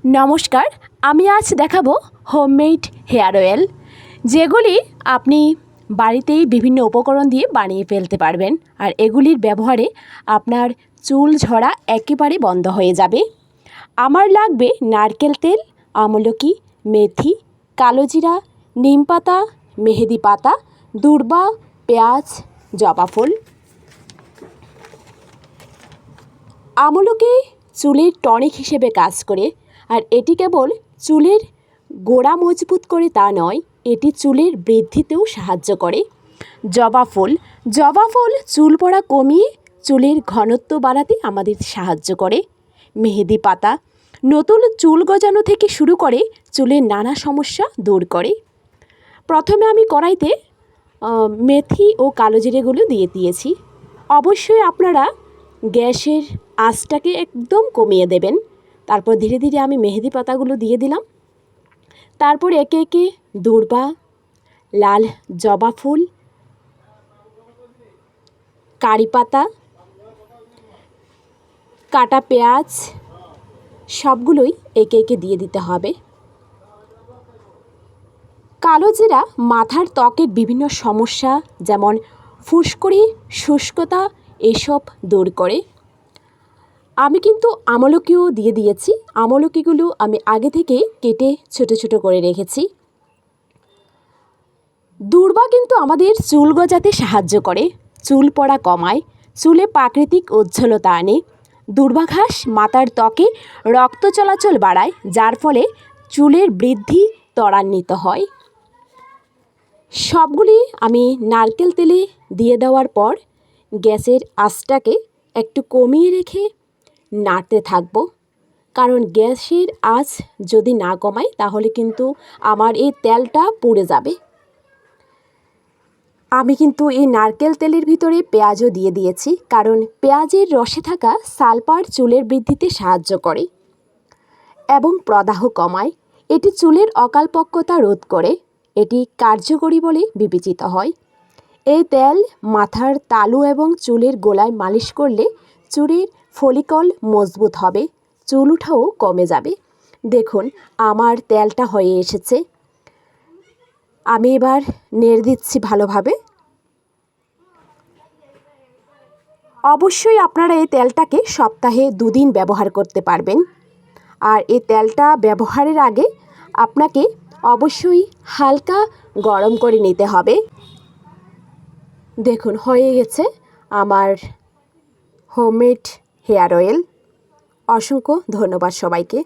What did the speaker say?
নমস্কার, আমি আজ দেখাবো হোমমেড হেয়ার অয়েল, যেগুলি আপনি বাড়িতেই বিভিন্ন উপকরণ দিয়ে বানিয়ে ফেলতে পারবেন। আর এগুলির ব্যবহারে আপনার চুল ঝরা একেবারে বন্ধ হয়ে যাবে। আমার লাগবে নারকেল তেল, আমলকি, মেথি, কালোজিরা, নিম পাতা, মেহেদি পাতা, দূর্বা, পেঁয়াজ, জবা ফুল। আমলকি চুলের টনিক হিসেবে কাজ করে, আর এটি কেবল চুলের গোড়া মজবুত করে তা নয়, এটি চুলের বৃদ্ধিতেও সাহায্য করে। জবা ফুল চুল পড়া কমিয়ে চুলের ঘনত্ব বাড়াতে আমাদের সাহায্য করে। মেহেদি পাতা নতুন চুল গজানো থেকে শুরু করে চুলের নানা সমস্যা দূর করে। প্রথমে আমি কড়াইতে মেথি ও কালোজিরেগুলো দিয়ে দিয়েছি। অবশ্যই আপনারা গ্যাসের আঁচটাকে একদম কমিয়ে দেবেন। তারপর ধীরে ধীরে আমি মেহেদি পাতাগুলো দিয়ে দিলাম। তারপর একে একে দূর্বা, লাল জবা ফুল, কারি পাতা, কাটা পেঁয়াজ সবগুলোই একে একে দিয়ে দিতে হবে। কালোজিরা মাথার ত্বকের বিভিন্ন সমস্যা যেমন ফুসকুড়ি, শুষ্কতা এসব দূর করে। আমি কিন্তু আমলকিও দিয়ে দিয়েছি। আমলকিগুলো আমি আগে থেকে কেটে ছোট ছোট করে রেখেছি। দূর্বা কিন্তু আমাদের চুল গজাতে সাহায্য করে, চুল পড়া কমায়, চুলে প্রাকৃতিক উজ্জ্বলতা আনে। দূর্বা ঘাস মাথার ত্বকে রক্ত চলাচল বাড়ায়, যার ফলে চুলের বৃদ্ধি ত্বরান্বিত হয়। সবগুলি আমি নারকেল তেলে দিয়ে দেওয়ার পর গ্যাসের আঁচটাকে একটু কমিয়ে রেখে নাড়তে থাকব, কারণ গ্যাসের আঁচ যদি না কমাই তাহলে কিন্তু আমার এই তেলটা পুড়ে যাবে। আমি কিন্তু এই নারকেল তেলের ভিতরে পেঁয়াজও দিয়ে দিয়েছি, কারণ পেঁয়াজের রসে থাকা সালফার চুলের বৃদ্ধিতে সাহায্য করে এবং প্রদাহ কমায়। এটি চুলের অকালপক্কতা রোধ করে। এটি কার্যকরী বলে বিবেচিত হয়। এই তেল মাথার তালু এবং চুলের গোড়ায় মালিশ করলে চুলের ফলিকল মজবুত হবে, চুল ওঠাও কমে যাবে। দেখুন আমার তেলটা হয়ে এসেছে। আমি এবার নেড়ে দিচ্ছি ভালোভাবে। অবশ্যই আপনারা এই তেলটাকে সপ্তাহে 2 দিন ব্যবহার করতে পারবেন। আর এই তেলটা ব্যবহারের আগে আপনাকে অবশ্যই হালকা গরম করে নিতে হবে। দেখুন হয়ে গেছে আমার হোমমেড হেয়ার অয়েল। অসংখ্য ধন্যবাদ সবাইকে।